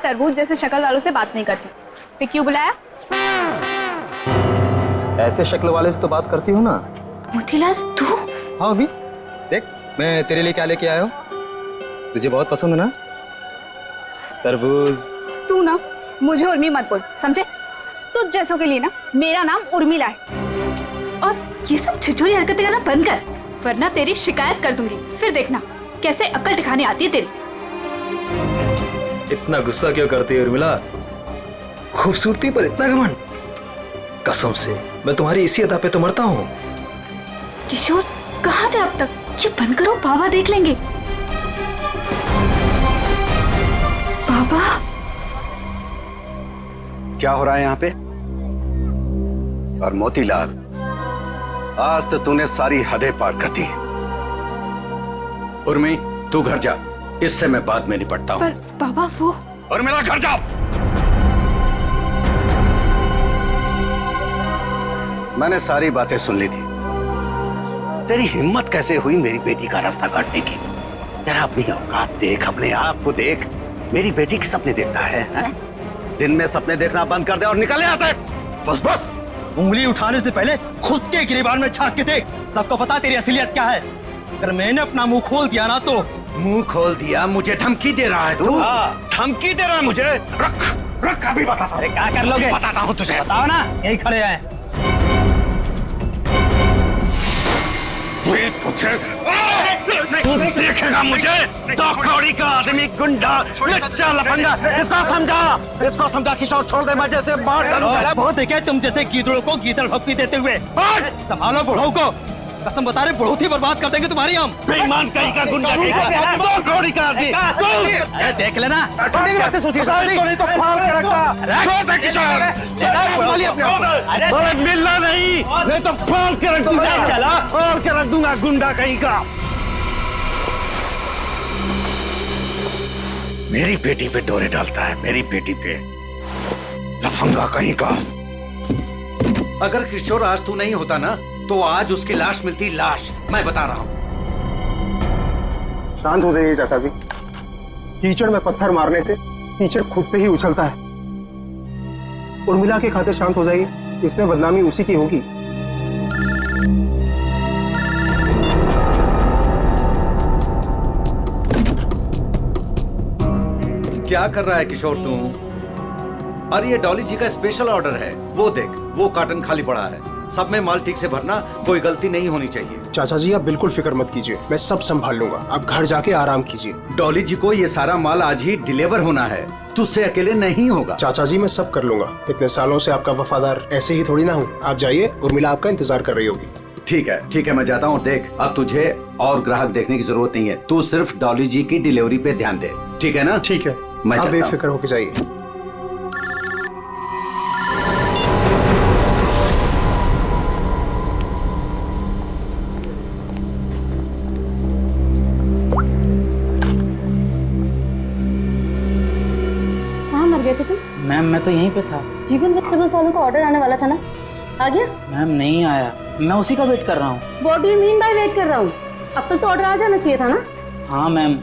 तरबूज जैसे शक्ल वालों से बात नहीं करती। फिर क्यों बुलाया? ऐसे शक्ल वाले से तो बात करती हूँ ना। मोतीलाल तू? हाँ अभी देख, मैं तेरे लिए क्या लेके आया हूँ। तुझे बहुत पसंद है ना तरबूज। तू ना मुझे उर्मी मत बोल, समझे? तुझ जैसों के लिए ना मेरा नाम उर्मिला है। और ये सब छिछोरी हरकतें करना बंद कर, वरना तेरी शिकायत कर दूंगी। फिर देखना कैसे अक्ल ठिकाने आती है तेरी। इतना गुस्सा क्यों करती है उर्मिला? खूबसूरती पर इतना घमंड? कसम से मैं तुम्हारी इसी अदा पे तो मरता हूँ। किशोर कहाँ थे अब तक? ये बंद करो, बाबा देख लेंगे। बाबा क्या हो रहा है यहाँ पे? और मोतीलाल, आज तो तूने सारी हदें पार कर दी। उर्मी तू घर जा, इससे मैं बाद में निपटता हूँ। पर बाबा वो। उर्मिला घर जाओ। मैंने सारी बातें सुन ली थी। तेरी हिम्मत कैसे हुई मेरी बेटी का रास्ता काटने की? तेरा अपनी औकात देख, अपने आप को देख। मेरी बेटी के सपने देखता है? दिन में सपने देखना बंद कर दे और निकल यहाँ से। बस बस, उंगली उठाने से पहले खुद के गिरेबान में झांक के देख। सबको पता तेरी असलियत क्या है। अगर मैंने अपना मुंह खोल दिया ना तो। मुंह खोल दिया? मुझे धमकी दे रहा है तू? हाँ। धमकी दे रहा है मुझे? रख रख, अभी बताता हूँ। क्या कर लोगे? बताता हूँ तुझे। बताओ ना, यही खड़े हैं। देखेगा मुझे? दो कौड़ी का आदमी, गुंडा, लच्चा, लफंगा। इसको समझा किशोर, छोड़ दे, मैं जैसे मार डालूंगा। बहुत देखे तुम जैसे गीदड़ों को गीदड़ भक्ति देते हुए। संभालो बुढ़ऊ को, कसम बता रहे बहुत ही बर्बाद कर देंगे तुम्हारी हम। बेईमान कहीं का, गुंडा कहीं का, दो कौड़ी का आदमी। अरे देख लेना, मिलना नहीं तो फाड़ के रख दूंगा। चला फाड़ के रख दूंगा, गुंडा कहीं का। मेरी बेटी पे डोरे डालता है, मेरी बेटी पे, लफंगा कहीं का। अगर किशोर आज तू नहीं होता ना तो आज उसकी लाश मिलती, लाश, मैं बता रहा हूँ। शांत हो जाइए चाचा जी। कीचड़ में पत्थर मारने से कीचड़ खुद पे ही उछलता है। उर्मिला के खातिर शांत हो जाइए, इसमें बदनामी उसी की होगी। क्या कर रहा है किशोर तू? अरे ये डॉली जी का स्पेशल ऑर्डर है, वो देख, वो कार्टन खाली पड़ा है। सब में माल ठीक से भरना, कोई गलती नहीं होनी चाहिए। चाचा जी आप बिल्कुल फिक्र मत कीजिए, मैं सब संभाल लूंगा। आप घर जाके आराम कीजिए। डॉली जी को ये सारा माल आज ही डिलीवर होना है, तुझसे अकेले नहीं होगा। चाचा जी मैं सब कर लूंगा, इतने सालों से आपका वफादार ऐसे ही थोड़ी ना हूँ। आप जाइए, उर्मिला आपका इंतजार कर रही होगी। ठीक है मैं जाता हूँ। देख, अब तुझे और ग्राहक देखने की जरूरत नहीं है, तू सिर्फ डॉली जी की डिलीवरी पे ध्यान दे, ठीक है ना? ठीक है, मैं आप चलता हूँ। बेफिक्र होके जाइए। मैम मैं तो यहीं पे था। जीवन वेजिटेबल्स वालों का ऑर्डर आने वाला था ना, आ गया? मैम नहीं आया, मैं उसी का वेट कर रहा हूँ। What do you mean by weight कर रहा हूँ? अब तक तो ऑर्डर आ जाना चाहिए था ना। हाँ मैम,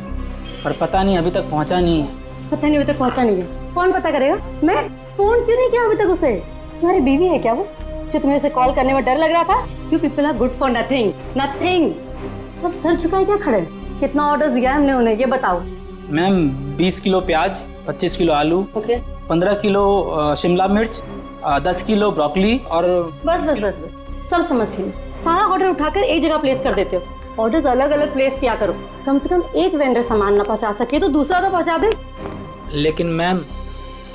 पर पता नहीं अभी तक पहुँचा नहीं है। पता नहीं अभी तक पहुँचा नहीं है, कौन पता करेगा? मैं फोन क्यों नहीं किया अभी तक उसे? तुम्हारी बीवी है क्या वो, जो तुम्हें उसे कॉल करने में डर लग रहा था? You people are good for nothing nothing. अब सर झुकाए क्या खड़े? कितना ऑर्डर दिया है हमने उन्हें, ये बताओ। मैम 20 किलो प्याज, 25 किलो आलू, ओके 15 किलो शिमला मिर्च, 10 किलो ब्रोकली और बस बस बस बस सब समझ गई। सारा ऑर्डर उठाकर एक जगह प्लेस कर देते हो। ऑर्डर्स अलग अलग प्लेस किया करो, कम से कम एक वेंडर सामान ना पहुंचा सके तो दूसरा तो पहुंचा दे। लेकिन मैम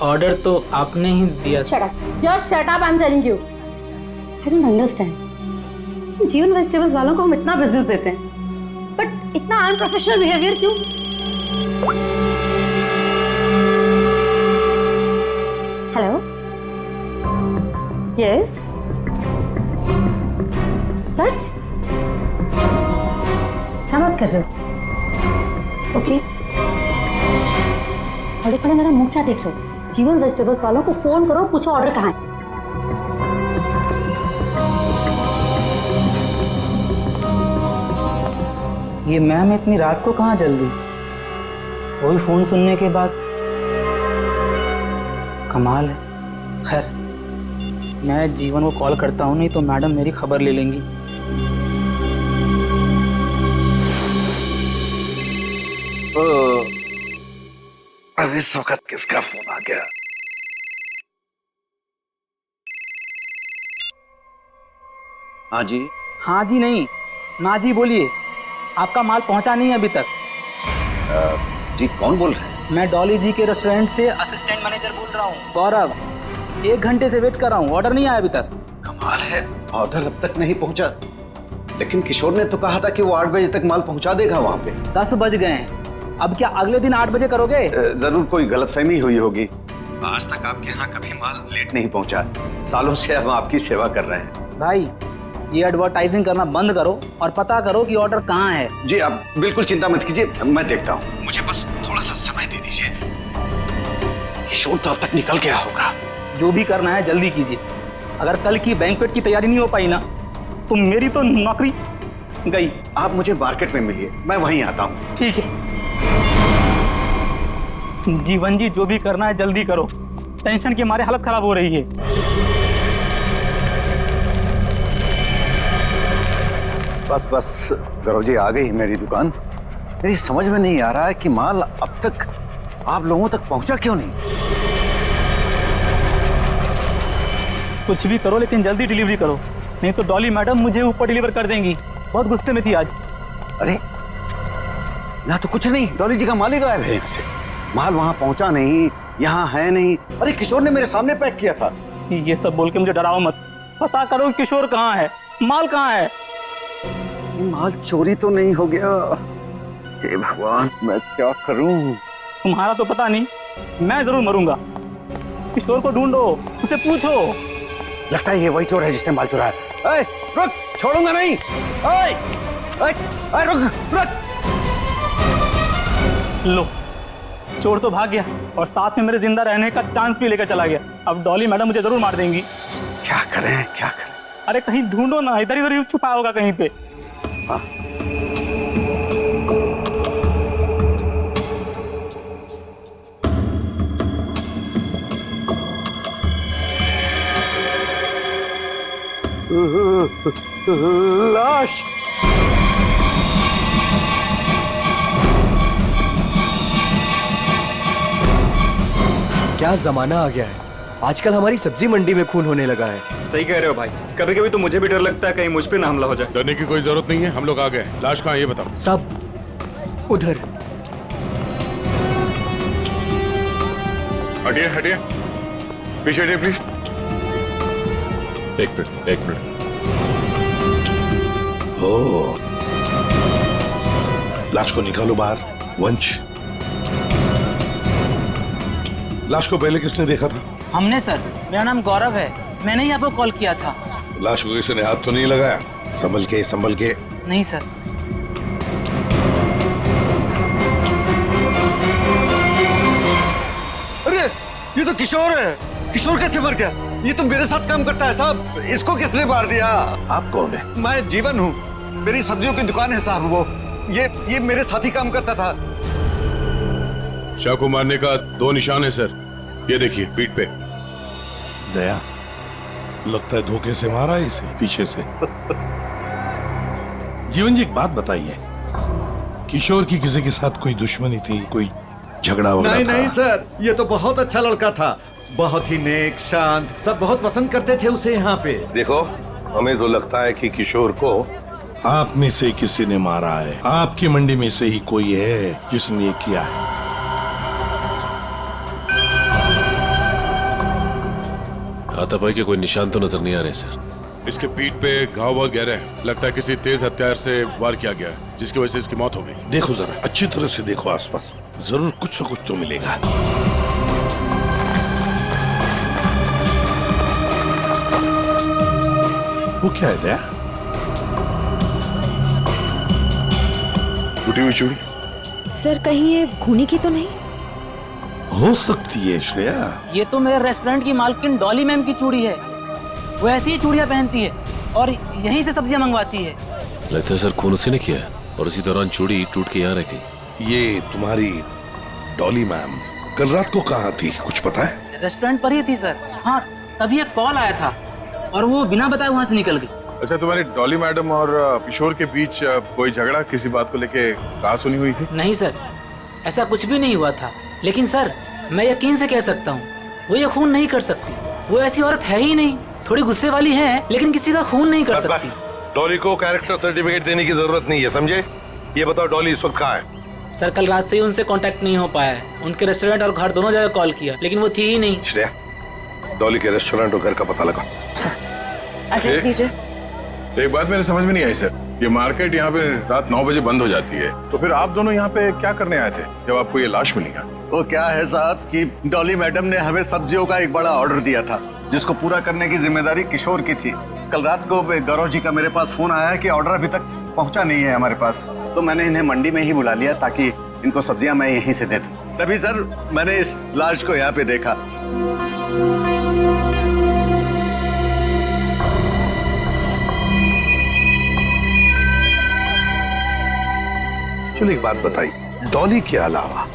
ऑर्डर तो आपने ही दिया। Shut up, just shut up, I am telling you. I don't understand, जीवन वेजिटेबल्स वालों को हम इतना बिजनेस देते हैं बट इतना अनप्रोफेशनल बिहेवियर क्यों? हेलो, यस, सच? क्या बात कर रहे हो? ओके, बड़े बड़े मेरा मुंह क्या देख रहे हो? जीवन वेजिटेबल्स वालों को फोन करो, पूछो ऑर्डर कहाँ है। ये मैम इतनी रात को कहाँ जल्दी? वही फोन सुनने के बाद कमाल है। खैर, मैं जीवन को कॉल करता हूँ, नहीं तो मैडम मेरी खबर ले लेंगी। अब इस वक्त किसका फोन आ गया? हाँ जी। हाँ जी नहीं, ना जी बोलिए। आपका माल पहुंचा नहीं है अभी तक। जी कौन बोल रहे हैं? मैं डॉली जी के रेस्टोरेंट से असिस्टेंट मैनेजर बोल रहा हूँ, गौरव। 1 घंटे से वेट कर रहा हूँ, ऑर्डर नहीं आया अभी तक। कमाल है, ऑर्डर अब तक नहीं पहुंचा। लेकिन किशोर ने तो कहा था कि वो 8 बजे तक माल पहुंचा देगा वहां पे। 10 बज गए हैं, अब क्या अगले दिन 8 बजे करोगे? जरूर कोई गलतफहमी हुई होगी। आज तक आपके यहाँ कभी माल लेट नहीं पहुंचा। सालों से हम आपकी सेवा कर रहे हैं। भाई, ये एडवर्टाइजिंग करना बंद करो और पता करो कि ऑर्डर कहाँ है। जी आप बिल्कुल चिंता मत कीजिए, मैं देखता हूँ। मुझे बस थोड़ा सा समय दे दीजिए। किशोर तो अब तक निकल गया होगा। जो भी करना है जल्दी कीजिए। अगर कल की बैंक्वेट की तैयारी नहीं हो पाई ना, तो मेरी तो नौकरी गई। आप मुझे मार्केट में मिलिए, मैं वहीं आता हूँ। ठीक है जीवन जी, जो भी करना है जल्दी करो। टेंशन के मारे हालत खराब हो रही है। बस बस गौरव जी, आ गई मेरी दुकान। मेरी समझ में नहीं आ रहा है कि माल अब तक आप लोगों तक पहुंचा क्यों नहीं। कुछ भी करो लेकिन जल्दी डिलीवरी करो, नहीं तो डॉली मैडम मुझे ऊपर डिलीवर कर देंगी। बहुत गुस्से में थी आज। अरे यहाँ तो कुछ नहीं, डॉली जी का माल ही गायब है यहाँ से। माल वहां पहुंचा नहीं, यहाँ है नहीं। अरे किशोर ने मेरे सामने पैक किया था। ये सब बोल के मुझे डराओ मत। पता करो किशोर कहाँ है, माल कहाँ है। माल चोरी तो नहीं हो गया? हे भगवान, मैं क्या करूं? तुम्हारा तो पता नहीं, मैं जरूर मरूंगा। किशोर को ढूंढो, उसे पूछो। लगता है ये वही चोर है जिसने माल चुराया। ए, रुक, छोड़ूंगा नहीं। ए, रुक, रुक। लो, चोर तो भाग गया और साथ में मेरे जिंदा रहने का चांस भी लेकर चला गया। अब डॉली मैडम मुझे जरूर मार देंगी। क्या करें, क्या करें? अरे कहीं ढूंढो ना, इधर इधर छुपा होगा कहीं पे। हाँ। लाश। क्या जमाना आ गया है, आजकल हमारी सब्जी मंडी में खून होने लगा है। सही कह रहे हो भाई, कभी कभी तो मुझे भी डर लगता है कहीं मुझ पे ना हमला हो जाए। डरने की कोई जरूरत नहीं है, हम लोग आ गए। लाश कहाँ है ये बताओ। सब उधर। हटिए हटिए, पीछे हटिए प्लीज। एक मिनट। ओह, लाश को निकालो बाहर। वंश, लाश को पहले किसने देखा था? हमने सर, मेरा नाम गौरव है, मैंने ही आपको कॉल किया था। लाश को किसी ने हाथ तो नहीं लगाया? संभल के। नहीं सर। अरे ये तो किशोर है। किशोर कैसे मर गया? ये तो मेरे साथ काम करता है साहब। इसको किसने मार दिया? आप कौन है? मैं जीवन हूँ, मेरी सब्जियों की दुकान है साहब। वो ये मेरे साथी काम करता था। शाह को मारने का 2 निशान है सर, ये देखिए पीठ पे। दया, लगता है धोखे से मारा है इसे, पीछे से। जीवन जी, एक बात बताइए, किशोर की किसी के साथ कोई दुश्मनी थी, कोई झगड़ा वगड़ा था? नहीं सर, ये तो बहुत अच्छा लड़का था, बहुत ही नेक, शांत, सब बहुत पसंद करते थे उसे यहाँ पे। देखो, हमें तो लगता है कि किशोर को आप में से किसी ने मारा है। आपकी मंडी में से ही कोई है जिसने ये किया है। हाथापाई के कोई निशान तो नजर नहीं आ रहे सर। इसके पीठ पे घाव बहुत गहरे हैं, लगता है किसी तेज हथियार से वार किया गया है, जिसकी वजह से इसकी मौत हो गई। देखो जरा अच्छी तरह से देखो आसपास, जरूर कुछ न कुछ तो मिलेगा। वो क्या है दया? टूटी हुई चूड़ी। सर, कहीं ये खूनी की तो नहीं? हो सकती है श्रेया। ये तो मेरे रेस्टोरेंट की मालकिन डॉली मैम की चूड़ी है। वो ऐसी ही चूड़ियां पहनती है और यहीं से सब्जियां मंगवाती है। लगता है सर खून उसी ने किया है और उसी दौरान चूड़ी टूट के यहाँ रह गई। ये तुम्हारी डॉली मैम कल रात को कहाँ थी, कुछ पता है? रेस्टोरेंट पर ही थी सर। हाँ, तभी एक कॉल आया था और वो बिना बताए वहाँ से निकल गई। अच्छा, तुम्हारी डॉली मैडम और किशोर के बीच कोई झगड़ा किसी बात को लेके कहा सुनी हुई थी? नहीं सर, ऐसा कुछ भी नहीं हुआ था। लेकिन सर, मैं यकीन से कह सकता हूँ वो ये खून नहीं कर सकती। वो ऐसी औरत है ही नहीं। थोड़ी गुस्से वाली है लेकिन किसी का खून नहीं कर सकती। डॉली को कैरेक्टर सर्टिफिकेट देने की जरूरत नहीं है, समझे? ये बताओ डॉली इस वक्त कहाँ है? सर, कल रात से ही उनसे कांटेक्ट नहीं हो पाया है। उनके रेस्टोरेंट और घर दोनों जगह कॉल किया लेकिन वो थी ही नहीं। श्रेया, डॉली के रेस्टोरेंट और घर का पता लगा। एड्रेस दीजिए। एक बात मेरे समझ में नहीं आई सर, ये मार्केट यहाँ पे रात 9 बजे बंद हो जाती है, तो फिर आप दोनों यहाँ पे क्या करने आए थे जब आपको ये लाश मिली? वो क्या है साहब कि डॉली मैडम ने हमें सब्जियों का एक बड़ा ऑर्डर दिया था जिसको पूरा करने की जिम्मेदारी किशोर की थी। कल रात को गौरव जी का मेरे पास फोन आया है कि ऑर्डर अभी तक पहुंचा नहीं है हमारे पास, तो मैंने इन्हें मंडी में ही बुला लिया ताकि इनको सब्जियां मैं यहीं से दे दूं। तभी सर मैंने इस लाश को यहाँ पे देखा। चलो एक बात बताइए, डॉली के अलावा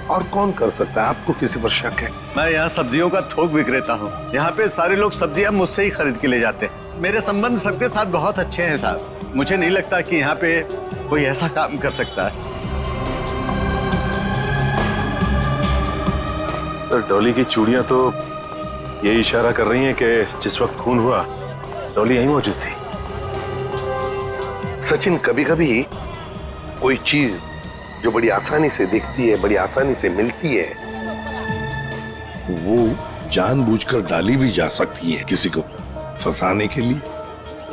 और कौन कर सकता है? आपको किसी पर शक है? मैं यहाँ सब्जियों का थोक विक्रेता हूँ। यहाँ पे सारे लोग सब्जियां मुझसे ही खरीद के ले जाते हैं। मेरे संबंध सबके साथ बहुत अच्छे हैं साहब। मुझे नहीं लगता कि यहाँ पे कोई ऐसा काम कर सकता है। तो डॉली की चूड़ियां तो ये इशारा कर रही हैं कि जिस वक्त खून हुआ डॉली यहीं मौजूद थी। सचिन, कभी कभी कोई चीज जो बड़ी आसानी से दिखती है, बड़ी आसानी से मिलती है, वो जानबूझकर डाली भी जा सकती है किसी को फंसाने के लिए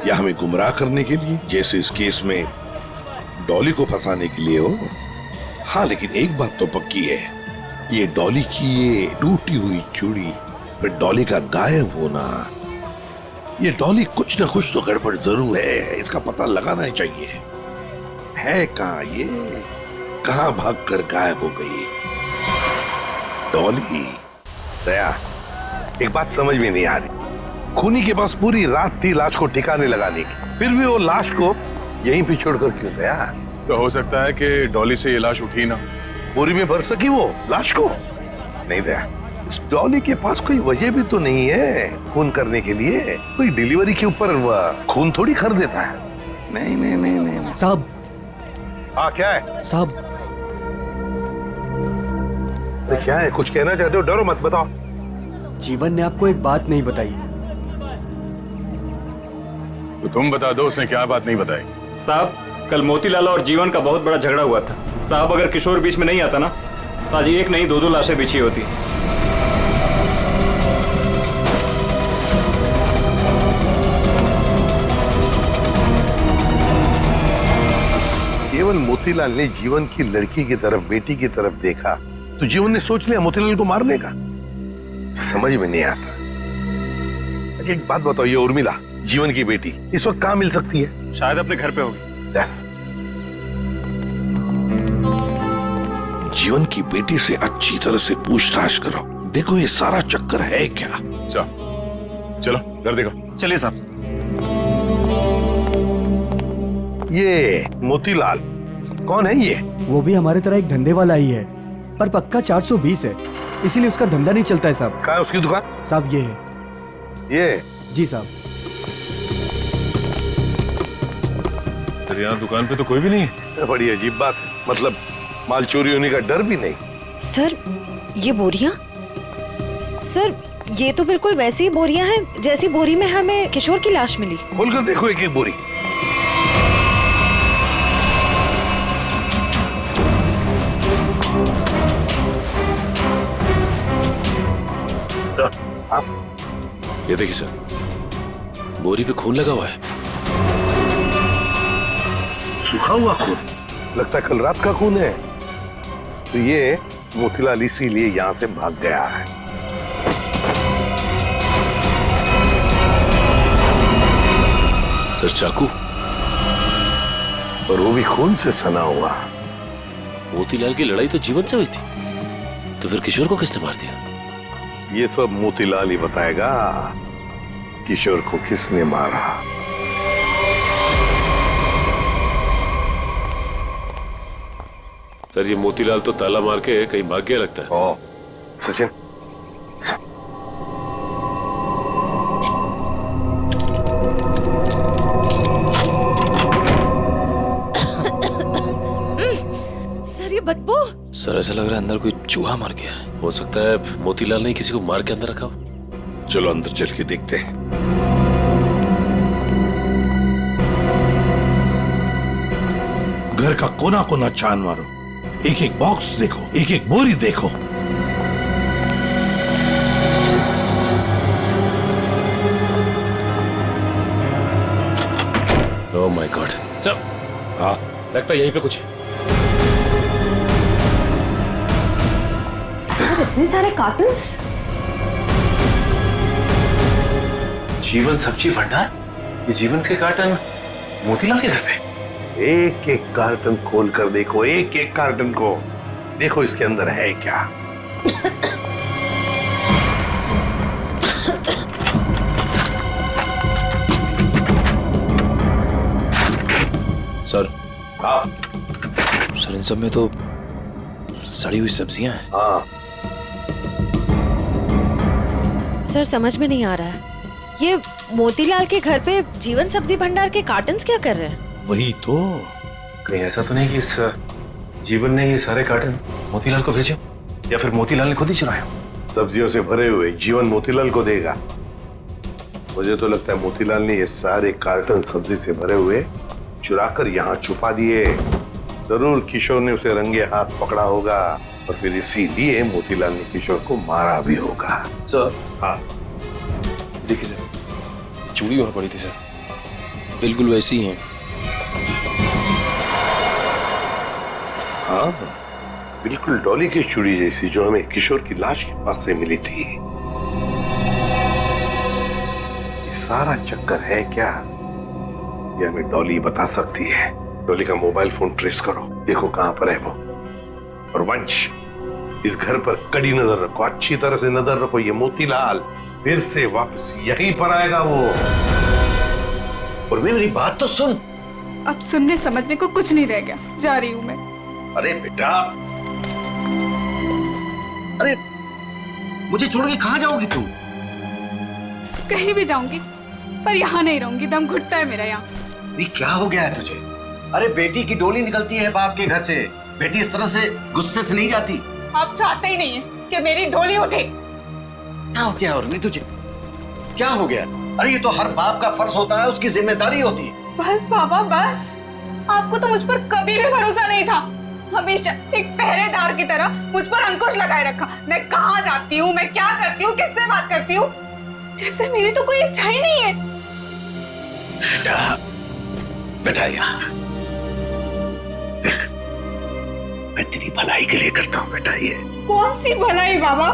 या हमें गुमराह करने के लिए, जैसे इस केस में डॉली को फंसाने के लिए हो। हाँ, लेकिन एक बात तो पक्की है, ये डॉली की ये टूटी हुई चूड़ी, फिर डॉली का गायब होना, ये डॉली कुछ ना कुछ तो गड़बड़ जरूर है। इसका पता लगाना ही चाहिए। है कहाँ ये? कहाँ भागकर गायब हो गई डॉली? दया, एक बात समझ में नहीं आ रही। खूनी के पास पूरी रात थी लाश को ठिकाने लगाने की, फिर भी वो लाश को यहीं पे छोड़कर क्यों गया? तो हो सकता है कि डॉली से ये लाश उठी ना, बोरी में भर सकी वो लाश को। नहीं दया, इस डॉली के पास कोई वजह भी तो नहीं है खून करने के लिए। कोई डिलीवरी के ऊपर खून थोड़ी कर देता है। नहीं नहीं नहीं नहीं साहब। हाँ, क्या है साहब? क्या है? कुछ कहना चाहते हो? डरो मत, बताओ। जीवन ने आपको एक बात नहीं बताई। तो तुम बता दो, उसने क्या बात नहीं बताई? साहब, कल मोतीलाल और जीवन का बहुत बड़ा झगड़ा हुआ था। साहब, अगर किशोर बीच में नहीं आता ना तो आज एक नहीं दो लाशें बिछी होती। केवल मोतीलाल ने जीवन की लड़की की तरफ, बेटी की तरफ देखा तो जीवन ने सोच लिया मोतीलाल को मारने का। समझ में नहीं आता। अच्छा एक बात बताओ, ये उर्मिला जीवन की बेटी इस वक्त कहाँ मिल सकती है? शायद अपने घर पे होगी। जीवन की बेटी से अच्छी तरह से पूछताछ करो, देखो ये सारा चक्कर है क्या। चलो घर देखो। चलिए साहब। ये मोतीलाल कौन है? ये वो भी हमारे तरह एक धंधे वाला ही है, पर पक्का 420 है, इसीलिए उसका धंधा नहीं चलता है साहब। कहाँ है उसकी दुकान? साहब ये है। ये? जी साहब। यहाँ दुकान पे तो कोई भी नहीं है। बड़ी अजीब बात है, मतलब माल चोरी होने का डर भी नहीं। सर, ये बोरियां? सर, ये तो बिल्कुल वैसी ही बोरियां हैं जैसी बोरी में हमें किशोर की लाश मिली। खोलकर देखो एक एक बोरी। ये देखिए सर, बोरी पे खून लगा हुआ है। सूखा हुआ खून? लगता है कल रात का खून है। तो ये मोतीलाल इसीलिए यहाँ से भाग गया है। सर चाकू, और वो भी खून से सना हुआ। मोतीलाल की लड़ाई तो जीवन से हुई थी, तो फिर किशोर को किसने मार दिया? ये तो अब मोतीलाल ही बताएगा किशोर को किसने मारा। सर, ये मोतीलाल तो ताला मार के कहीं भाग गया लगता है। ओ, सचिन ये बदबू। सर ऐसा लग रहा है अंदर कोई चूहा मर गया है। हो सकता है मोतीलाल ने किसी को मार के अंदर रखा हो। चलो अंदर चल के देखते हैं। घर का कोना कोना छान मारो, एक एक बॉक्स देखो, एक एक बोरी देखो। Oh my God. सर हाँ लगता है यहीं पे कुछ है। सर इतने सारे कार्टन्स। जीवन सब्जी भंडार, ये जीवन के कार्टन मोतीलाल के घर पे। एक एक कार्टन खोल कर देखो, एक एक कार्टन को देखो, इसके अंदर है क्या। सर हाँ सर इन सब में तो सड़ी हुई सब्जियां हैं। हाँ सर समझ में नहीं आ रहा है, ये मोतीलाल के घर पे जीवन सब्जी भंडार के कार्टन्स क्या कर रहे हैं? वही तो। कहीं ऐसा तो नहीं कि इस जीवन ने ये सारे कार्टन मोतीलाल को भेजे, या फिर मोतीलाल ने खुद ही चुराए हो? सब्जियों से भरे हुए जीवन मोतीलाल को देगा। मुझे तो लगता है मोतीलाल ने ये सारे कार्टन सब्जी से भरे हुए चुराकर यहाँ छुपा दिए। जरूर किशोर ने उसे रंगे हाथ पकड़ा होगा और फिर इसीलिए मोतीलाल ने किशोर को मारा भी होगा। सर हाँ देखिए सर, चूड़ी वहां पड़ी थी सर, बिल्कुल वैसी ही है। हाँ बिल्कुल डॉली की चूड़ी जैसी जो हमें किशोर की लाश के पास से मिली थी। ये सारा चक्कर है क्या, ये हमें डॉली बता सकती है। डॉली का मोबाइल फोन ट्रेस करो, देखो कहां पर है वो। और वंश, इस घर पर कड़ी नजर रखो, अच्छी तरह से नजर रखो। ये मोतीलाल फिर से वापस यहीं पर आएगा वो। और मेरी बात तो सुन। अब सुनने समझने को कुछ नहीं रह गया, जा रही हूँ मैं। अरे बेटा, अरे मुझे छोड़ के कहां जाओगी तुम? कहीं भी जाऊंगी पर यहाँ नहीं रहूंगी, दम घुटता है मेरा यहाँ। ये क्या हो गया है तुझे? अरे बेटी की डोली निकलती है बाप के घर से, बेटी इस तरह से गुस्से से नहीं जाती। आप चाहते ही नहीं है कि मेरी डोली उठे। क्या हो गया उर्मी तुझे? क्या हो गया? अरे ये तो हर बाप का फर्ज होता है, उसकी जिम्मेदारी होती है। बस बाबा बस, आपको तो मुझ पर कभी भी भरोसा नहीं था। हमेशा एक पहरेदार की तरह मुझ पर अंकुश लगाए रखा। मैं कहाँ जाती हूँ, मैं क्या करती हूँ, किससे बात करती हूँ, जैसे मेरी तो कोई इच्छा ही नहीं है। बेटा, बेटा यहाँ देख, मैं तेरी भलाई के लिए करता हूँ बेटा। ये कौन सी भलाई बाबा,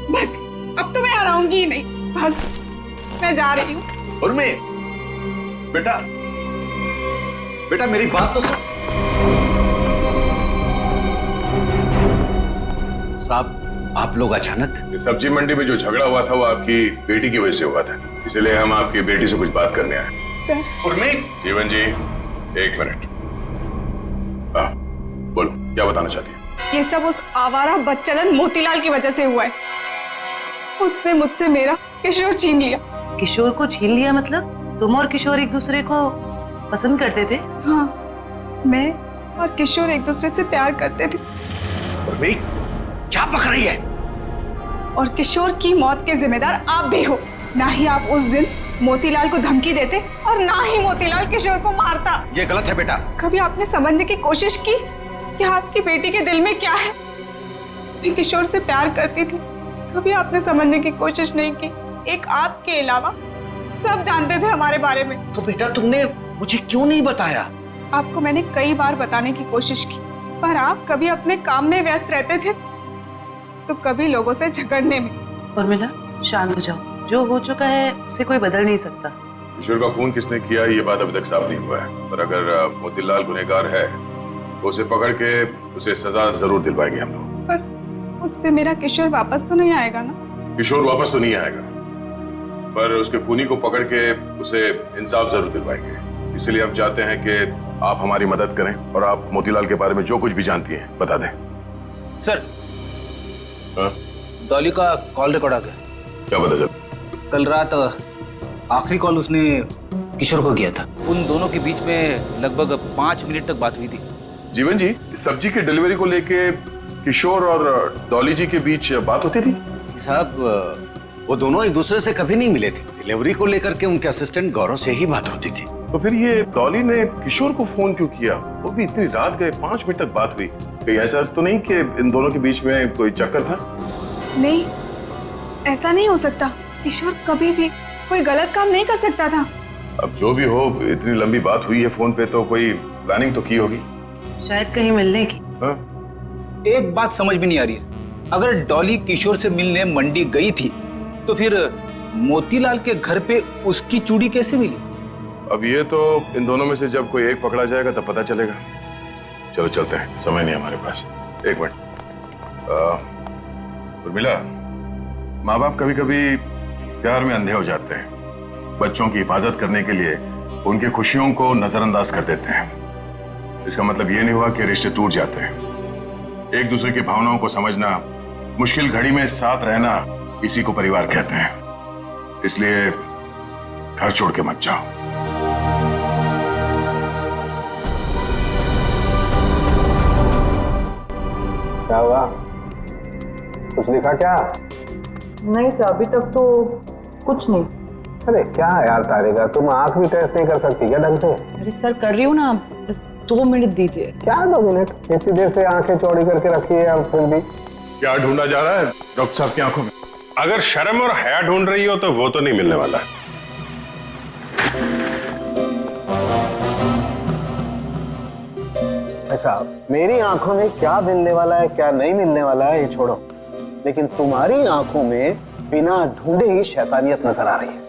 बस अब तो मैं आऊंगी ही नहीं, बस मैं जा रही हूँ। उर्मी, बेटा बेटा मेरी बात तो सुन। साहब, आप लोग अचानक? सब्जी मंडी में जो झगड़ा हुआ था वो आपकी बेटी की वजह से हुआ था, इसलिए हम आपकी बेटी से कुछ बात करने आए। सर। उर्मी। जीवन जी, एक मिनट। बोलो, क्या बताना चाहती है? ये सब उस आवारा बच्चलन मोतीलाल की वजह से हुआ है। उसने मुझसे मेरा किशोर छीन लिया। किशोर को छीन लिया मतलब तुम और किशोर एक दूसरे को पसंद करते थे? हाँ, मैं और किशोर एक दूसरे से प्यार करते थे। उर्मी, क्या पक रही है? और किशोर की मौत के जिम्मेदार आप भी हो। ना ही आप उस दिन मोतीलाल को धमकी देते और ना ही मोतीलाल किशोर को मारता। ये गलत है बेटा। कभी आपने समझने की कोशिश की कि आपकी बेटी के दिल में क्या है? मैं किशोर से प्यार करती थी, कभी आपने समझने की कोशिश नहीं की। एक आपके अलावा सब जानते थे हमारे बारे में। तो बेटा तुमने मुझे क्यों नहीं बताया? आपको मैंने कई बार बताने की कोशिश की, पर आप कभी अपने काम में व्यस्त रहते थे तो कभी लोगों से झगड़ने में। उर्मिला, शांत हो जाओ, जो हो चुका है उसे कोई बदल नहीं सकता। किशोर का खून किसने किया ये बात अभी तक साफ नहीं हुआ है, पर अगर मोतीलाल गुनहगार है तो उसे पकड़ के उसे सजा जरूर दिलवाएंगे हम लोग। पर उससे मेरा किशोर वापस तो नहीं आएगा ना? किशोर वापस तो नहीं आएगा, पर उसके खूनी को पकड़ के उसे इंसाफ जरूर दिलवाएंगे। इसलिए हम चाहते हैं कि आप हमारी मदद करें और आप मोतीलाल के बारे में जो कुछ भी जानती हैं बता दें। सर, डॉली का कॉल रिकॉर्ड आ गया। क्या पता चल? कल रात आखिरी कॉल उसने किशोर को किया था। उन दोनों के बीच में लगभग 5 मिनट तक बात हुई थी। जीवन जी, सब्जी की डिलीवरी को लेके किशोर और डॉली जी के बीच बात होती थी? साहब, वो दोनों एक दूसरे से कभी नहीं मिले थे। डिलीवरी को लेकर के उनके असिस्टेंट गौरव से ही बात होती थी। तो फिर ये डॉली ने किशोर को फोन क्यों किया? वो भी इतनी रात गए, 5 मिनट तक बात हुई। कहीं ऐसा तो नहीं कि इन दोनों के बीच में कोई चक्कर था? नहीं, ऐसा नहीं हो सकता। किशोर कभी भी कोई गलत काम नहीं कर सकता था। अब जो भी हो, इतनी लंबी बात हुई है फोन पे, तो कोई प्लानिंग तो की होगी शायद कहीं मिलने की। हाँ? एक बात समझ में नहीं आ रही है, अगर डॉली किशोर से मिलने मंडी गई थी तो फिर मोतीलाल के घर पे उसकी चूड़ी कैसे मिली? अब ये तो इन दोनों में से जब कोई एक पकड़ा जाएगा तब पता चलेगा। चलो चलते हैं, समय नहीं हमारे पास। एक मिनट, उर्मिला, माँ बाप कभी कभी प्यार में अंधे हो जाते हैं। बच्चों की हिफाजत करने के लिए उनकी खुशियों को नजरअंदाज कर देते हैं। इसका मतलब ये नहीं हुआ कि रिश्ते टूट जाते हैं। एक दूसरे की भावनाओं को समझना, मुश्किल घड़ी में साथ रहना, इसी को परिवार कहते हैं। इसलिए घर छोड़ के मत जाओ। क्या हुआ? कुछ लिखा क्या? नहीं सर, अभी तक तो कुछ नहीं। अरे क्या यार तारिका, तुम आंख भी टेस्ट नहीं कर सकती क्या ढंग से? अरे सर कर रही हूँ ना, बस 2 मिनट दीजिए। क्या 2 मिनट? इतनी देर से आंखें चौड़ी करके रखी है और फिर भी क्या ढूंढा जा रहा है डॉक्टर साहब की आंखों में? अगर शर्म और हया ढूंढ रही हो तो वो तो नहीं मिलने वाला। साहब, मेरी आंखों में क्या मिलने वाला है क्या नहीं मिलने वाला है ये छोड़ो, लेकिन तुम्हारी आंखों में बिना ढूंढे ही शैतानियत नजर आ रही है।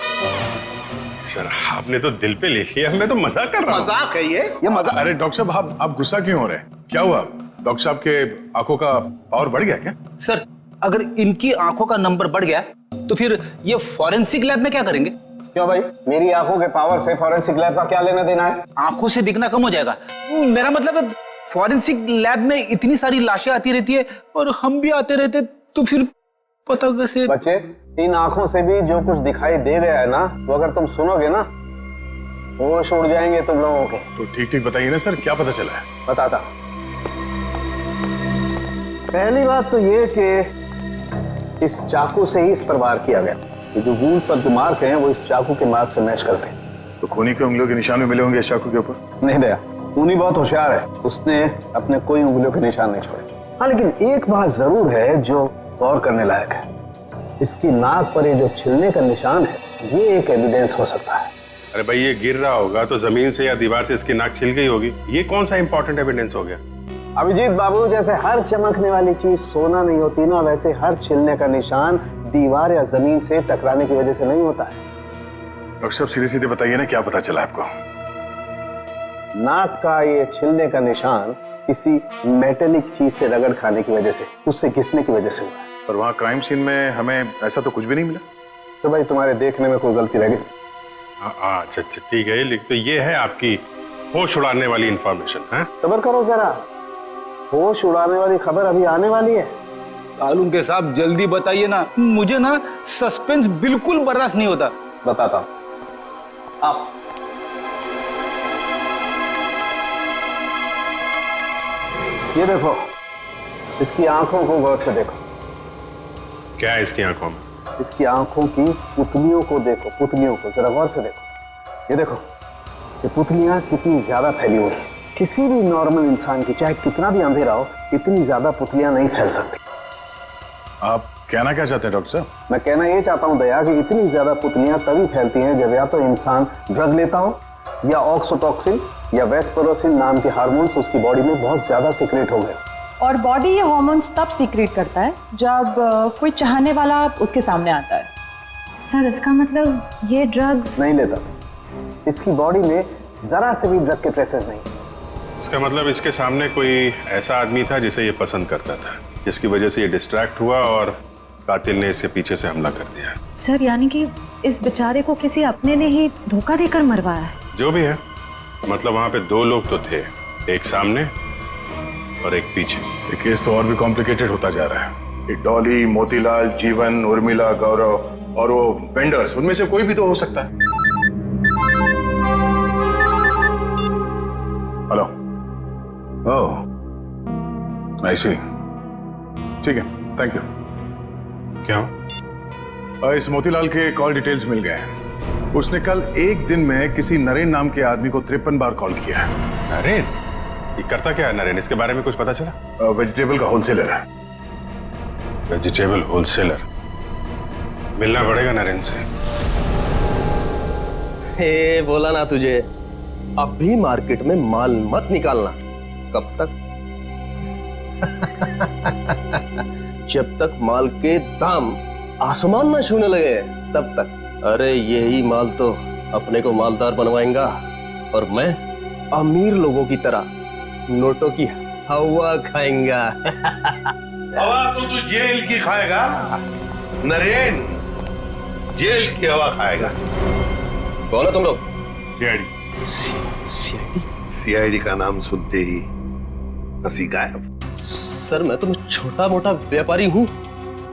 सर आपने तो दिल पे ले लिया, मैं तो मजाक कर रहा हूं। मजाक है ये मजाक। अरे डॉक्टर साहब, आप गुस्सा क्यों हो रहे हैं? क्या हुआ? डॉक्टर साहब के आंखों का पावर बढ़ गया क्या? सर अगर इनकी आंखों का नंबर बढ़ गया तो फिर ये फॉरेंसिक लैब में क्या करेंगे? क्यों भाई, मेरी आंखों के पावर से फॉरेंसिक लैब का क्या लेना देना है? आंखों से दिखना कम हो जाएगा। मेरा मतलब फॉरेंसिक लैब में इतनी सारी लाशें आती रहती है और हम भी आते रहते, तो फिर पता कैसे? बच्चे, इन आंखों से भी जो कुछ दिखाई दे गया है ना, वो अगर तुम सुनोगे ना, होश उड़ जाएंगे तुम लोगों के। तो ठीक ठीक बताइए ना सर, क्या पता चला है? बताता। पहली बात तो ये कि इस चाकू से ही इस पर वार किया गया। ये जो वूंड पर जो मार्क हैं वो इस चाकू के मार्क से मैच करते हैं। तो खूनी के उंगलियों के निशान भी मिले होंगे इस चाकू के ऊपर? नहीं दया, खूनी बहुत होशियार है, उसने अपने कोई उंगलियों के निशान नहीं छोड़े। हाँ, लेकिन एक बात जरूर है जो गौर करने लायक है। इसकी नाक पर ये जो छिलने का निशान है, ये एक एविडेंस हो सकता है। अरे भाई, ये गिर रहा होगा तो जमीन से या दीवार से इसकी नाक छिल गई होगी। ये कौन सा इंपॉर्टेंट एविडेंस हो गया? अभिजीत बाबू, जैसे हर चमकने वाली चीज सोना नहीं होती ना, वैसे हर छिलने का निशान दीवार या जमीन से टकराने की वजह से नहीं होता है। डॉक्टर साहब सीधे सीधे बताइए ना, क्या पता चला आपको? नाक का ये छिलने का निशान किसी मेटेलिक चीज से रगड़ खाने की वजह से, उससे घिसने की वजह से हुआ है। पर वहाँ क्राइम सीन में हमें ऐसा तो कुछ भी नहीं मिला। तो भाई तुम्हारे देखने में कोई गलती रह गई? अच्छा ठीक है, लेकिन तो ये है आपकी होश उड़ाने वाली इंफॉर्मेशन है? सब्र करो जरा, होश उड़ाने वाली खबर अभी आने वाली है। तालुम के साहब जल्दी बताइए ना, मुझे ना सस्पेंस बिल्कुल बर्दाश्त नहीं होता। बताता हूं, आप ये देखो, इसकी आंखों को गौर से देखो। क्या है इसकी आंखों में? इसकी आंखों की पुतलियों को देखो, पुतलियों को जरा गौर से देखो। ये देखो, ये पुतलियां कितनी ज्यादा फैली हुई हैं। किसी भी नॉर्मल इंसान की, चाहे कितना भी अंधेरा हो, इतनी ज्यादा पुतलियां नहीं फैल सकती। आप कहना क्या चाहते हैं डॉक्टर साहब? मैं कहना ये चाहता हूं दया कि इतनी ज्यादा पुतलियां तभी फैलती हैं जब या तो इंसान ड्रग लेता हो, या ऑक्सीटोसिन या वेस्परोसिन नाम के हार्मोन्स उसकी बॉडी में बहुत ज्यादा सीक्रेट हो गए। और बॉडी ये हार्मोन्स तब सीक्रेट करता है जब कोई चाहने वाला उसके सामने आता है। सर इसका मतलब ये ड्रग्स नहीं लेता, इसकी बॉडी में जरा से भी ड्रग के ट्रेसेस नहीं। इसका मतलब इसके सामने कोई ऐसा आदमी था जिसे ये पसंद करता था, जिसकी वजह से ये डिस्ट्रैक्ट हुआ और कातिल ने इसके पीछे से हमला कर दिया। सर यानी कि इस बेचारे को किसी अपने ने ही धोखा देकर मरवाया है। जो भी है, मतलब वहां पे 2 लोग तो थे, एक सामने और एक पीछे। ये केस तो और भी कॉम्प्लिकेटेड होता जा रहा है। ये डॉली, मोतीलाल, जीवन, उर्मिला, गौरव और वो वेंडर्स, उनमें से कोई भी तो हो सकता है। हेलो ओह आई सी, ठीक है, थैंक यू। क्या? इस मोतीलाल के कॉल डिटेल्स मिल गए हैं। उसने कल एक दिन में किसी नरेन नाम के आदमी को 53 बार कॉल किया है। नरेन? ये करता क्या है नरेन? इसके बारे में कुछ पता चला? वेजिटेबल का होलसेलर है। Vegetable wholesaler? मिलना पड़ेगा नरेन से। हे बोला ना तुझे, अब भी मार्केट में माल मत निकालना। कब तक? जब तक माल के दाम आसमान ना छूने लगे तब तक। अरे यही माल तो अपने को मालदार बनवाएगा और मैं अमीर लोगों की तरह नोटों की हवा खाएंगा। हवा तो तू जेल की खाएगा नरेन, जेल की हवा खाएगा। कौन है तुम लोग? सीआईडी। सीआईडी का नाम सुनते ही हंसी गायब। सर मैं तो छोटा मोटा व्यापारी हूँ,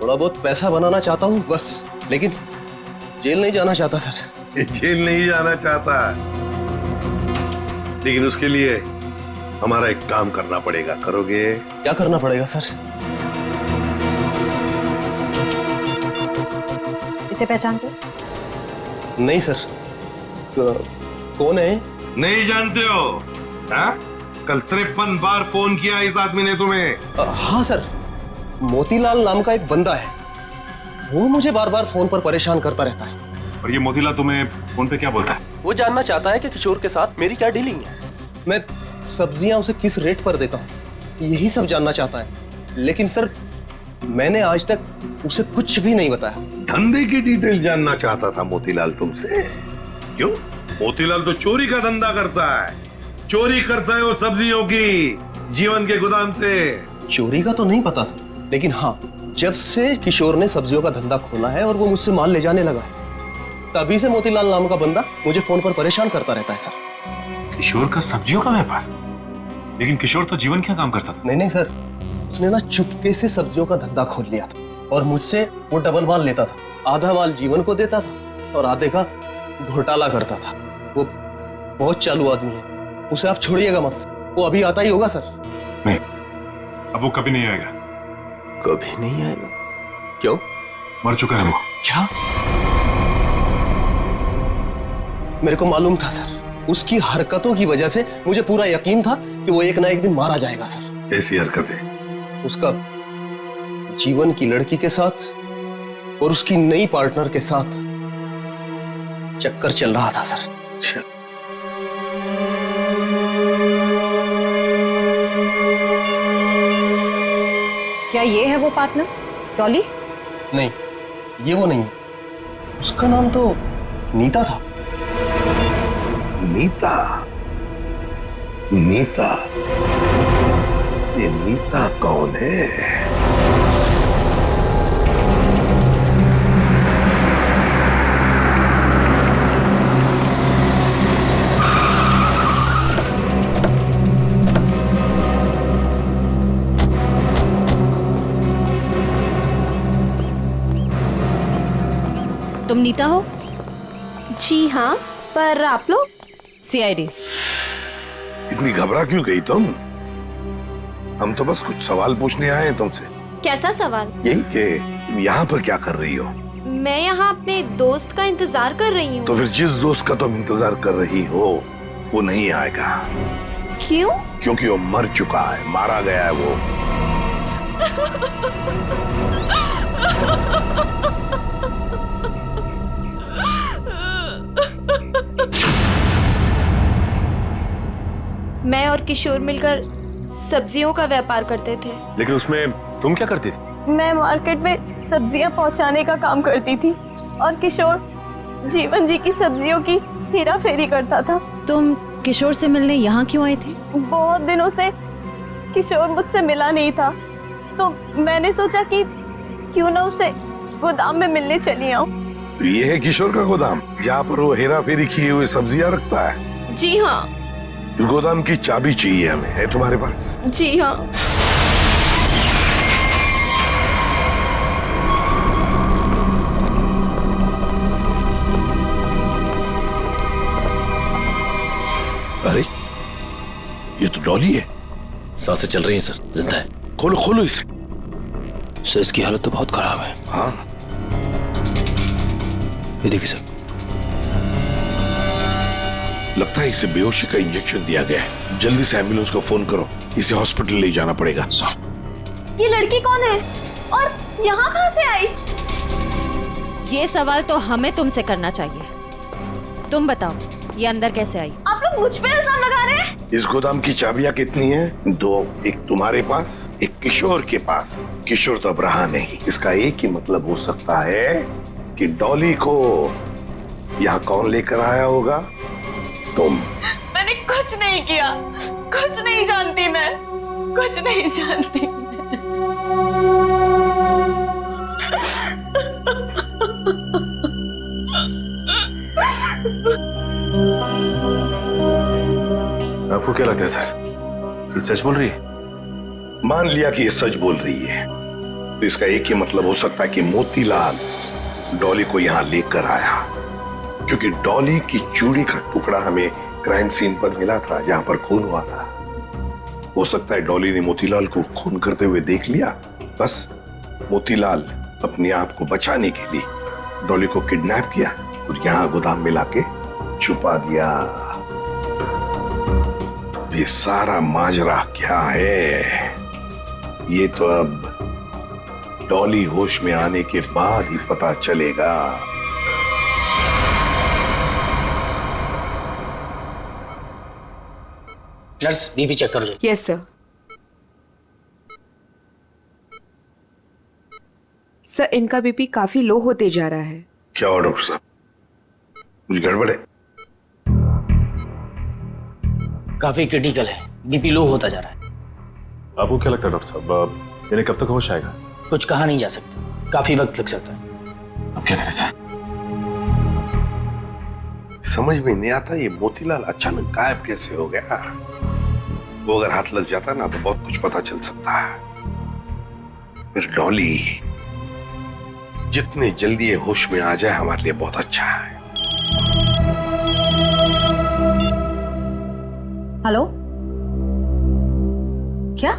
थोड़ा बहुत पैसा बनाना चाहता हूँ बस, लेकिन जेल नहीं जाना चाहता सर। जेल नहीं जाना चाहता, लेकिन उसके लिए हमारा एक काम करना पड़ेगा। करोगे? क्या करना पड़ेगा सर? इसे पहचानते हो? नहीं सर। कौन है? नहीं जानते हो? हाँ? कल 53 बार फोन किया इस आदमी ने तुम्हें। हाँ सर, मोतीलाल नाम का एक बंदा है, वो मुझे बार बार फोन पर परेशान करता रहता है। और ये मोतीलाल तुम्हें फोन पे क्या बोलता है? वो जानना चाहता है कि किशोर के साथ मेरी क्या डीलिंग है, मैं सब्जियां उसे किस रेट पर देता हूँ, यही सब जानना चाहता है। लेकिन सर मैंने आज तक उसे कुछ भी नहीं बताया। धंधे की डिटेल जानना चाहता था मोतीलाल तुमसे? क्यों? मोतीलाल तो चोरी का धंधा करता है, चोरी करता है वो सब्जियों की जीवन के गोदाम से। चोरी का तो नहीं पता सर, लेकिन हाँ जब से किशोर ने सब्जियों का धंधा खोला है और वो मुझसे माल ले जाने लगा है, तभी से मोतीलाल नाम का बंदा मुझे फोन पर परेशान करता रहता है सर। किशोर का सब्जियों का व्यापार? लेकिन किशोर तो जीवन क्या काम करता था? नहीं सर, उसने ना चुपके से सब्जियों का धंधा खोल लिया था और मुझसे वो डबल माल लेता था। आधा माल जीवन को देता था और आधे का घोटाला करता था। वो बहुत चालू आदमी है, उसे आप छोड़िएगा मत, वो अभी आता ही होगा सर। नहीं, अब वो कभी नहीं आएगा। कभी नहीं आएगा? क्यों? मर चुका है वो। क्या? मेरे को मालूम था सर, उसकी हरकतों की वजह से मुझे पूरा यकीन था कि वो एक ना एक दिन मारा जाएगा सर। कैसी हरकतें? उसका जीवन की लड़की के साथ और उसकी नई पार्टनर के साथ चक्कर चल रहा था सर। क्या ये है वो पार्टनर, डॉली? नहीं, ये वो नहीं है। उसका नाम तो नीता था। नीता? नीता? ये नीता कौन है? तुम नीता हो? जी हाँ, पर आप लोग? सीआईडी। इतनी घबरा क्यों गई तुम? हम तो बस कुछ सवाल पूछने आए हैं तुमसे। कैसा सवाल? यही कि तुम यहाँ पर क्या कर रही हो? मैं यहाँ अपने दोस्त का इंतजार कर रही हूँ। तो फिर जिस दोस्त का तुम इंतजार कर रही हो वो नहीं आएगा। क्यों? क्योंकि वो मर चुका है, मारा गया है वो। मैं और किशोर मिलकर सब्जियों का व्यापार करते थे। लेकिन उसमें तुम क्या करती थी? मैं मार्केट में सब्जियां पहुंचाने का काम करती थी और किशोर जीवन जी की सब्जियों की हेरा फेरी करता था। तुम किशोर से मिलने यहाँ क्यों आए थे? बहुत दिनों से किशोर मुझसे मिला नहीं था, तो मैंने सोचा कि क्यों ना उसे गोदाम में मिलने चली आऊं। तो ये है किशोर का गोदाम जहाँ पर वो हेरा फेरी किए हुए सब्जियां रखता है? जी हाँ। गोदाम की चाबी चाहिए हमें, है तुम्हारे पास? जी हाँ। अरे ये तो डॉली है। सांसें चल रही हैं सर, जिंदा है। खोलो खोलो इसे। सर इसकी हालत तो बहुत खराब है। हाँ ये देखिए सर, लगता है इसे बेहोशी का इंजेक्शन दिया गया है। जल्दी से एम्बुलेंस को फोन करो, इसे हॉस्पिटल ले जाना पड़ेगा। ये लड़की कौन है और यहाँ कहाँ से आई? ये सवाल तो हमें तुमसे करना चाहिए। तुम बताओ, ये अंदर कैसे आई? आप लोग मुझ पे इल्जाम लगा रहे हैं? इस गोदाम की चाबियां कितनी हैं? 2, एक तुम्हारे पास, एक किशोर के पास। किशोर तो अब रहा नहीं। इसका एक ही मतलब हो सकता है कि डॉली को यहाँ कौन लेकर आया होगा? तुम। मैंने कुछ नहीं किया, कुछ नहीं जानती मैं, कुछ नहीं जानती। आपको क्या लगता है सर, ये सच बोल रही है? मान लिया कि ये सच बोल रही है, तो इसका एक ही मतलब हो सकता है कि मोतीलाल डॉली को यहाँ लेकर आया, क्योंकि डॉली की चूड़ी का टुकड़ा हमें क्राइम सीन पर मिला था, जहां पर खून हुआ था। हो सकता है डॉली ने मोतीलाल को खून करते हुए देख लिया। बस मोतीलाल अपने आप को बचाने के लिए डॉली को किडनैप किया और यहाँ गोदाम में लाके छुपा दिया। ये सारा माजरा क्या है, ये तो अब डॉली होश में आने के बाद ही पता चलेगा। नर्स बीपी चेक कर दो। Yes sir. सर इनका बीपी काफी लो होते जा रहा है। क्या हुआ डॉक्टर साहब, कुछ गड़बड़ है? काफी क्रिटिकल है, बीपी लो होता जा रहा है। आपको क्या लगता है डॉक्टर साहब, इन्हें कब तक होश आएगा? कुछ कहा नहीं जा सकता, काफी वक्त लग सकता है। अब क्या करें सर? समझ में नहीं आता ये मोतीलाल अचानक गायब कैसे हो गया। वो अगर हाथ लग जाता ना तो बहुत कुछ पता चल सकता है। फिर डॉली जितने जल्दी ये होश में आ जाए हमारे लिए बहुत अच्छा है। हेलो, क्या?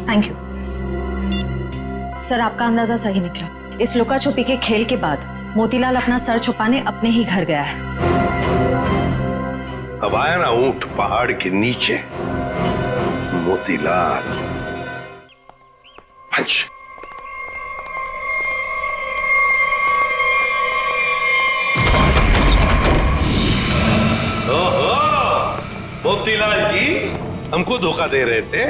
थैंक यू सर, आपका अंदाजा सही निकला। इस लुका छुपी के खेल के बाद मोतीलाल अपना सर छुपाने अपने ही घर गया है। अब आया ना ऊंट पहाड़ के नीचे, मोतीलाल। पंच। ओहो, मोतीलाल जी हमको धोखा दे रहे थे।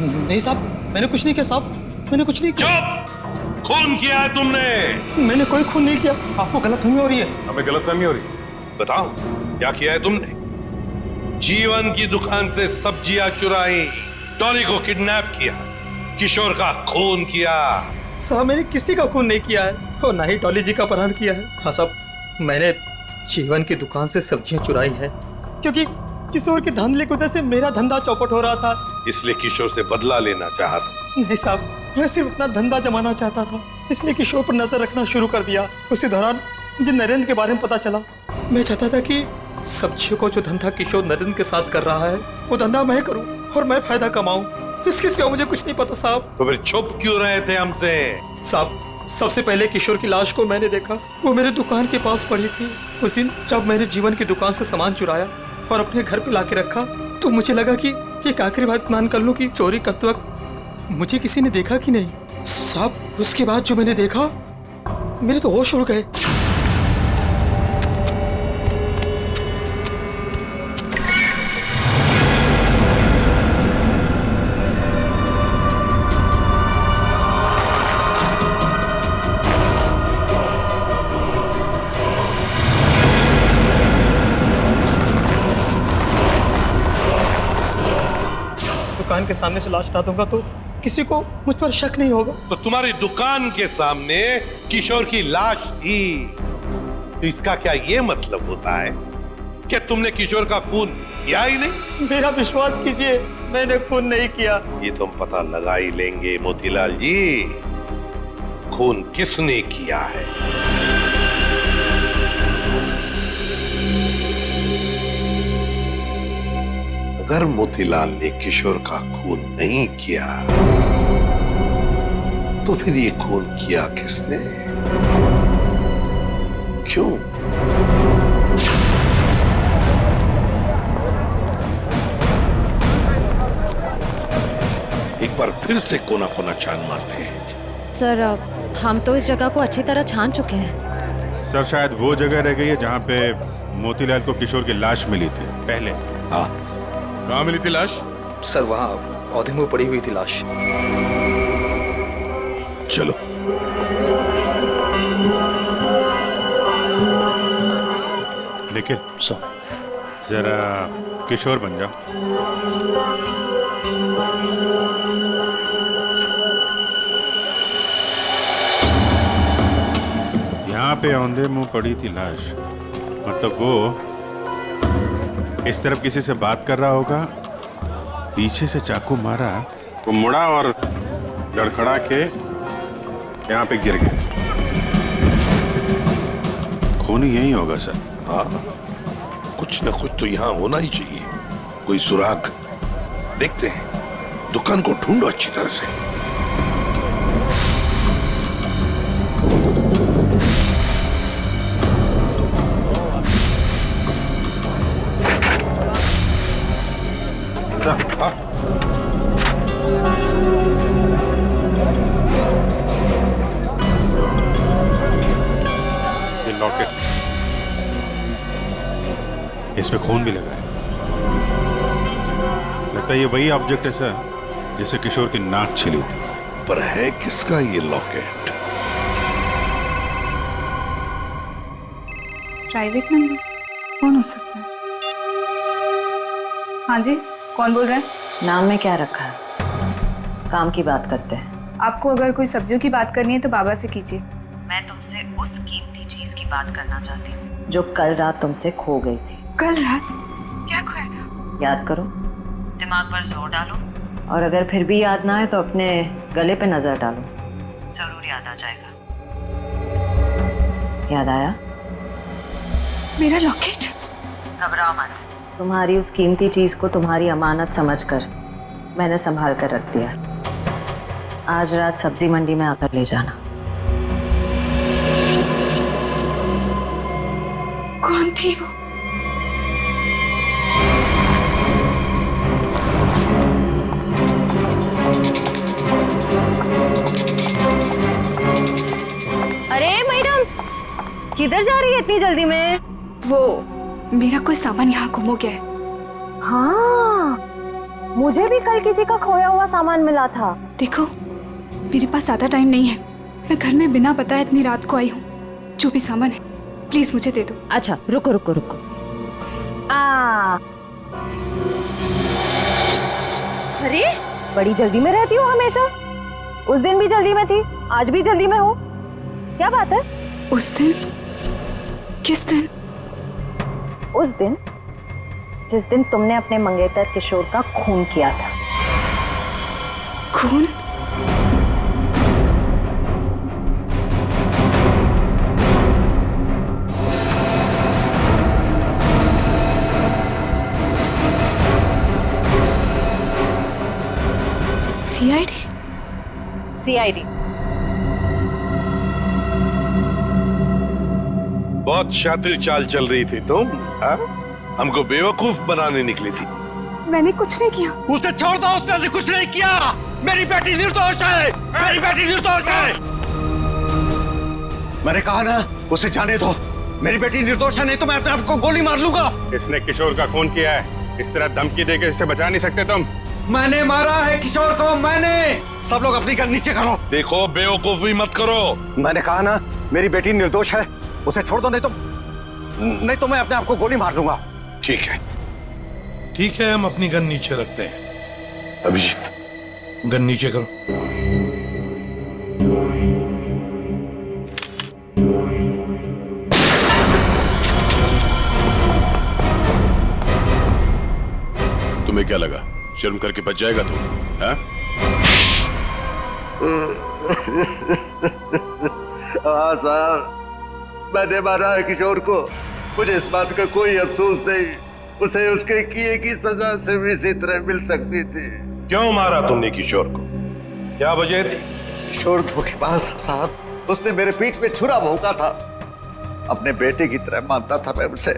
नहीं साहब, मैंने कुछ नहीं किया साहब, मैंने कुछ नहीं किया। चुप! खून किया है तुमने। मैंने कोई खून नहीं किया, आपको गलतफहमी हो रही है। हमें गलतफहमी हो रही है। बताओ क्या किया है तुमने? जीवन की दुकान से सब्जियां चुराई, डॉली को किडनैप किया, किशोर का खून किया। साहब मैंने किसी का खून नहीं किया है और ना ही डॉली जी का अपहरण किया है। हाँ साहब, मैंने जीवन की दुकान से सब्जियां चुराई है क्योंकि किशोर के धंधे की वजह से मेरा धंधा चौपट हो रहा था, इसलिए किशोर से बदला लेना चाहता। नहीं साहब, मैं सिर्फ अपना धंधा जमाना चाहता था, इसलिए किशोर पर नजर रखना शुरू कर दिया। उसी दौरान मुझे नरेंद्र के बारे में पता चला। मैं चाहता था कि सब्जियों को जो धंधा किशोर नरेंद्र के साथ कर रहा है वो धंधा मैं करूं और मैं फायदा कमाऊं। इसके सिवा मुझे कुछ नहीं पता साहब। तो फिर छुप क्यों रहे थे हमसे? साहब सबसे पहले किशोर की लाश को मैंने देखा, वो मेरे दुकान के पास पड़ी थी। उस दिन जब मैंने जीवन की दुकान से सामान चुराया और अपने घर पे लाके रखा तो मुझे लगा कि एक आखिरी बात मान कर लूं कि चोरी करते वक्त मुझे किसी ने देखा कि नहीं। साहब उसके बाद जो मैंने देखा, मेरे तो होश उड़ गए। दुकान के सामने से लाश हटा दूंगा तो किसी को मुझ पर शक नहीं होगा। तो तुम्हारी दुकान के सामने किशोर की लाश थी, तो इसका क्या ये मतलब होता है कि तुमने किशोर का खून किया ही नहीं? मेरा विश्वास कीजिए, मैंने खून नहीं किया। ये तुम पता लगा ही लेंगे मोतीलाल जी, खून किसने किया है। अगर मोतीलाल ने किशोर का खून नहीं किया तो फिर ये खून किया किसने? क्यों? एक बार फिर से कोना कोना छान मारते हैं। सर हम तो इस जगह को अच्छी तरह छान चुके हैं। सर शायद वो जगह रह गई है जहाँ पे मोतीलाल को किशोर की लाश मिली थी पहले। हाँ, कहाँ मिली थी लाश? सर वहाँ पौधे में पड़ी हुई थी लाश। चलो। निखिल जरा किशोर बन जाओ। यहाँ पे औंधे मुंह पड़ी थी लाश, मतलब वो इस तरफ किसी से बात कर रहा होगा, पीछे से चाकू मारा, वो मुड़ा और लड़खड़ा के यहाँ पे गिर गया। खून यही होगा सर। हाँ, कुछ न कुछ तो यहाँ होना ही चाहिए, कोई सुराग। देखते हैं, दुकान को ढूंढो अच्छी तरह से। सर हाँ, ये लॉकेट, इसमें खून भी लगा है। लगता है ये वही ऑब्जेक्ट है सर जिसे किशोर की नाक छिली थी। पर है किसका ये लॉकेट? प्राइवेट नंबर कौन हो सकता है? हाँ जी, कौन बोल रहे हैं? नाम में क्या रखा है? काम की बात करते हैं। आपको अगर कोई सब्जियों की बात करनी है तो बाबा से कीजिए। मैं तुमसे उस कीमती चीज की बात करना चाहती हूँ जो कल रात तुमसे खो गई थी। कल रात क्या खोया था? याद करो, दिमाग पर जोर डालो, और अगर फिर भी याद ना आए तो अपने गले पे नजर डालो, जरूर याद आ जाएगा। याद आया? मेरा लॉकेट? घबराओ मत, तुम्हारी उस कीमती चीज को तुम्हारी अमानत समझकर मैंने संभाल कर रख दिया। आज रात सब्जी मंडी में आकर ले जाना। कौन थी वो? अरे मैडम, किधर जा रही है इतनी जल्दी में? वो मेरा कोई सामान यहाँ गुम हो गया है। हाँ, मुझे भी कल किसी का खोया हुआ सामान मिला था। देखो, मेरे पास ज्यादा टाइम नहीं है, मैं घर में बिना बताए इतनी रात को आई हूँ। जो भी सामान है प्लीज मुझे दे दो। अच्छा रुको रुको रुको। अरे बड़ी जल्दी में रहती हो हमेशा। उस दिन भी जल्दी में थी, आज भी जल्दी में हो, क्या बात है? उस दिन? किस दिन? उस दिन जिस दिन तुमने अपने मंगेतर किशोर का खून किया था। खून? सीआईडी? सीआईडी। बहुत शातिर चाल चल रही थी तुम, हाँ? हमको बेवकूफ बनाने निकली थी। मैंने कुछ नहीं किया। उसे छोड़ दो, उसने कुछ नहीं किया। मेरी बेटी निर्दोष है, मेरी बेटी निर्दोष है। मैंने कहा ना, उसे जाने दो। मेरी बेटी निर्दोष है, नहीं तो मैं अपने आप को गोली मार लूंगा। इसने किशोर का खून किया है, इस तरह धमकी देके इसे बचा नहीं सकते तुम। मैंने मारा है किशोर को, मैंने। सब लोग अपनी गन नीचे करो। देखो, बेवकूफी मत करो। मैंने कहा ना, मेरी बेटी निर्दोष है, उसे छोड़ दो, नहीं तो मैं अपने आप को गोली मार लूंगा। ठीक है, ठीक है, हम अपनी गन नीचे रखते हैं। अभिजीत, गन नीचे करो। तुम्हें क्या लगा, शर्म करके बच जाएगा तू? हाँ? हाँ साहब, मैंने मारा है किशोर को, मुझे इस बात का कोई अफसोस नहीं। उसे उसके किए की सजा से भी इसी तरह मिल सकती थी। क्यों मारा तुमने किशोर को? क्या वजह थी? किशोर धोखेबाज था साहब। उसने मेरे पीठ पे छुरा भोंका था। अपने बेटे की तरह मानता था मैं उसे।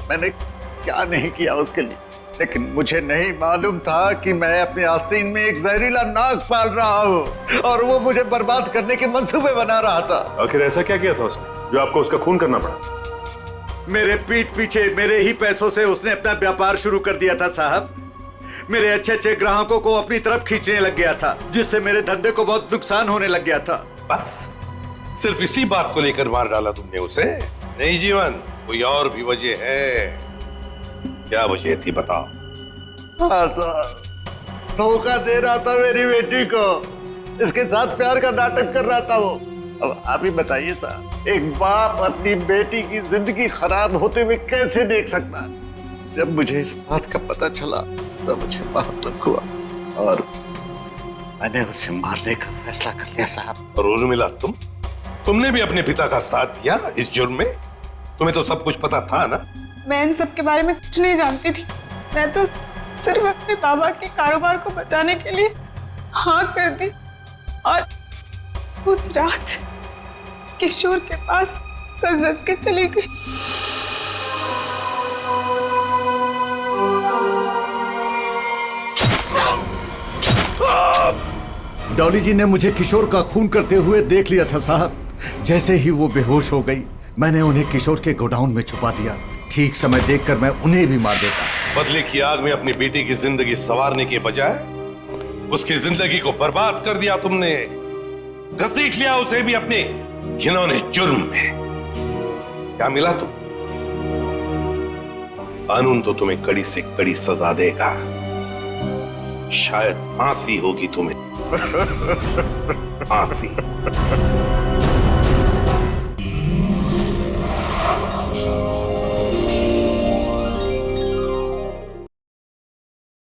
मैंने क्या नहीं किया उसके लिए, लेकिन मुझे नहीं मालूम था कि मैं अपने आस्तीन में एक जहरीला नाग पाल रहा हूँ और वो मुझे बर्बाद करने के मंसूबे बना रहा था। आखिर ऐसा क्या किया था उसने जो आपको उसका खून करना पड़ा? मेरे पीठ पीछे मेरे ही पैसों से उसने अपना व्यापार शुरू कर दिया था साहब। मेरे अच्छे अच्छे ग्राहकों को अपनी तरफ खींचने लग गया था, जिससे मेरे धंधे को बहुत नुकसान होने लग गया था। बस सिर्फ इसी बात को लेकर मार डाला तुमने उसे? नहीं जीवन, कोई और भी वजह है? क्या वजह थी बताओ? हाँ साहब, धोखा दे रहा था मेरी बेटी को। इसके साथ प्यार का नाटक कर रहा था वो। अब आप ही बताइए साहब, एक बाप अपनी बेटी की जिंदगी खराब होते हुए कैसे देख सकता है? जब मुझे इस बात का पता चला तो मुझे बहुत दुख हुआ और मैंने उसे मारने का फैसला कर लिया साहब। और उर्मिला, तुमने भी अपने पिता का साथ दिया इस जुर्म में? तुम्हें तो सब कुछ पता था ना? मैं इन सब के बारे में कुछ नहीं जानती थी। मैं तो सिर्फ अपने बाबा के कारोबार को बचाने के लिए हाँ कर दी और उस रात किशोर के पास सज धज के चली गई। डॉली जी ने मुझे किशोर का खून करते हुए देख लिया था साहब। जैसे ही वो बेहोश हो गई, मैंने उन्हें किशोर के गोडाउन में छुपा दिया। ठीक समय देखकर मैं उन्हें भी मार देता। बदले की आग में अपनी बेटी की जिंदगी संवारने के बजाय उसकी जिंदगी को बर्बाद कर दिया तुमने। घसीट लिया उसे भी अपने घिनौने जुर्म में। क्या मिला तुम? कानून तो तुम्हें कड़ी से कड़ी सजा देगा। शायद फांसी होगी तुम्हें। फांसी।